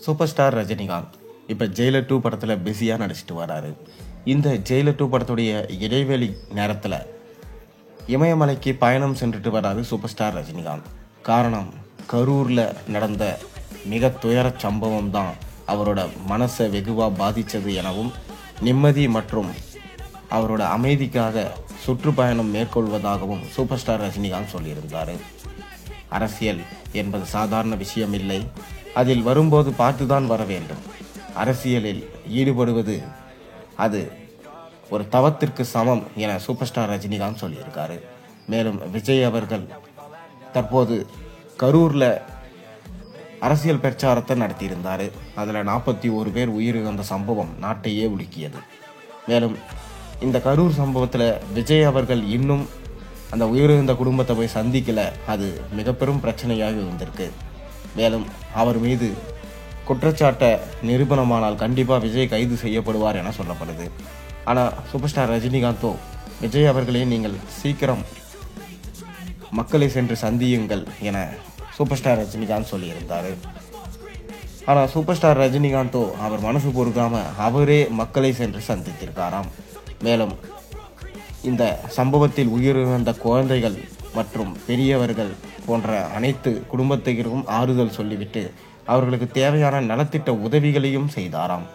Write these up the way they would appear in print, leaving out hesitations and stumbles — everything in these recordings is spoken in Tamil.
சூப்பர் ஸ்டார் ரஜினிகாந்த் இப்போ ஜெயிலர் 2 படத்தில் பிஸியாக நடிச்சிட்டு வராரு. இந்த ஜெயிலர் 2 படத்துடைய இடைவெளி நேரத்தில் இமயமலைக்கு பயணம் சென்றுட்டு வராரு சூப்பர் ஸ்டார் ரஜினிகாந்த். காரணம், கரூரில் நடந்த மிக துயர சம்பவம் தான் அவரோட மனசை வெகுவாக பாதித்தது எனவும், நிம்மதி மற்றும் அவரோட அமைதிக்காக சுற்றுப்பயணம் மேற்கொள்வதாகவும் சூப்பர் ஸ்டார் ரஜினிகாந்த் சொல்லியிருந்தார். அரசியல் என்பது சாதாரண விஷயம் இல்லை, அதில் வரும்போது பார்த்துதான் வர வேண்டும். அரசியலில் ஈடுபடுவது அது ஒரு தவத்திற்கு சமம் என சூப்பர் ஸ்டார் ரஜினிகாந்த் சொல்லியிருக்காரு. மேலும் விஜய் அவர்கள் தற்போது கரூரில் அரசியல் பிரச்சாரத்தை நடத்தியிருந்தார். அதில் 41 பேர் உயிரிழந்த சம்பவம் நாட்டையே உலுக்கியது. மேலும் இந்த கரூர் சம்பவத்தில் விஜய் அவர்கள் இன்னும் அந்த உயிரிழந்த குடும்பத்தை போய் சந்திக்கல. அது மிக பெரும் பிரச்சனையாக இருந்திருக்கு. மேலும் அவர் மீது குற்றச்சாட்டை நிரூபணமானால் கண்டிப்பாக விஜய் கைது செய்யப்படுவார் என சொல்லப்படுது. ஆனால் சூப்பர் ஸ்டார் ரஜினிகாந்தோ, விஜய் அவர்களே நீங்கள் சீக்கிரம் மக்களை சென்று சந்தியுங்கள் என சூப்பர் ஸ்டார் ரஜினிகாந்த் சொல்லியிருந்தார். ஆனால் சூப்பர் ஸ்டார் ரஜினிகாந்தோ அவர் மனசு பொறுக்காம அவரே மக்களை சென்று சந்தித்திருக்காராம். மேலும் இந்த சம்பவத்தில் உயிரிழந்த குழந்தைகள் மற்றும் பெரியவர்கள் போன்ற அனைத்து குடும்பத்தினருக்கும் ஆறுதல் சொல்லிவிட்டு அவர்களுக்கு தேவையான நலத்திட்ட உதவிகளையும் செய்தாராம்.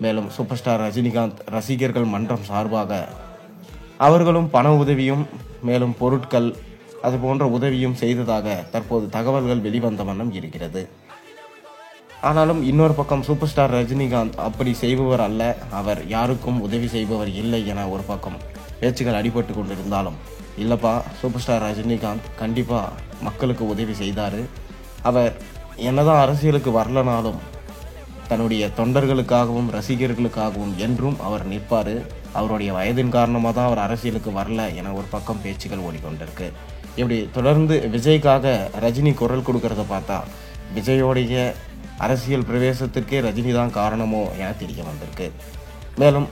மேலும் சூப்பர் ஸ்டார் ரஜினிகாந்த் ரசிகர்கள் மன்றம் சார்பாக அவர்களும் பண உதவியும் மேலும் பொருட்கள் அது போன்ற உதவியும் செய்ததாக தற்போது தகவல்கள் வெளிவந்த வண்ணம் இருக்கிறது. ஆனாலும் இன்னொரு பக்கம் சூப்பர் ஸ்டார் ரஜினிகாந்த் அப்படி செய்பவர் அல்ல, அவர் யாருக்கும் உதவி செய்பவர் இல்லை என ஒரு பக்கம் பேச்சுகள் அடிபட்டு கொண்டிருந்தாலும், இல்லைப்பா, சூப்பர் ஸ்டார் ரஜினிகாந்த் கண்டிப்பாக மக்களுக்கு உதவி செய்தார். அவர் என்னதான் அரசியலுக்கு வரலனாலும் தன்னுடைய தொண்டர்களுக்காகவும் ரசிகர்களுக்காகவும் என்றும் அவர் நிற்பார். அவருடைய வயதின் காரணமாக தான் அவர் அரசியலுக்கு வரல என ஒரு பக்கம் பேச்சுகள் ஓடிக்கொண்டிருக்கு. இப்படி தொடர்ந்து விஜய்க்காக ரஜினி குரல் கொடுக்கறத பார்த்தா விஜயோடைய அரசியல் பிரவேசத்திற்கே ரஜினி தான் காரணமோ என தெரிய வந்திருக்கு. மேலும்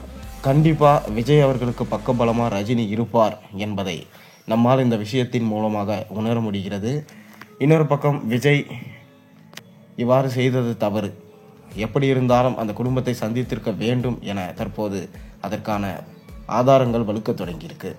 கண்டிப்பாக விஜய் அவர்களுக்கு பக்கபலமாக ரஜினி இருப்பார் என்பதை நம்மால் இந்த விஷயத்தின் மூலமாக உணர முடிகிறது. இன்னொரு பக்கம் விஜய் இவ்வாறு செய்தது தவறு, எப்படி இருந்தாலும் அந்த குடும்பத்தை சந்தித்திருக்க வேண்டும் என தற்போது அதற்கான ஆதாரங்கள் வலுக்க தொடங்கியிருக்கு.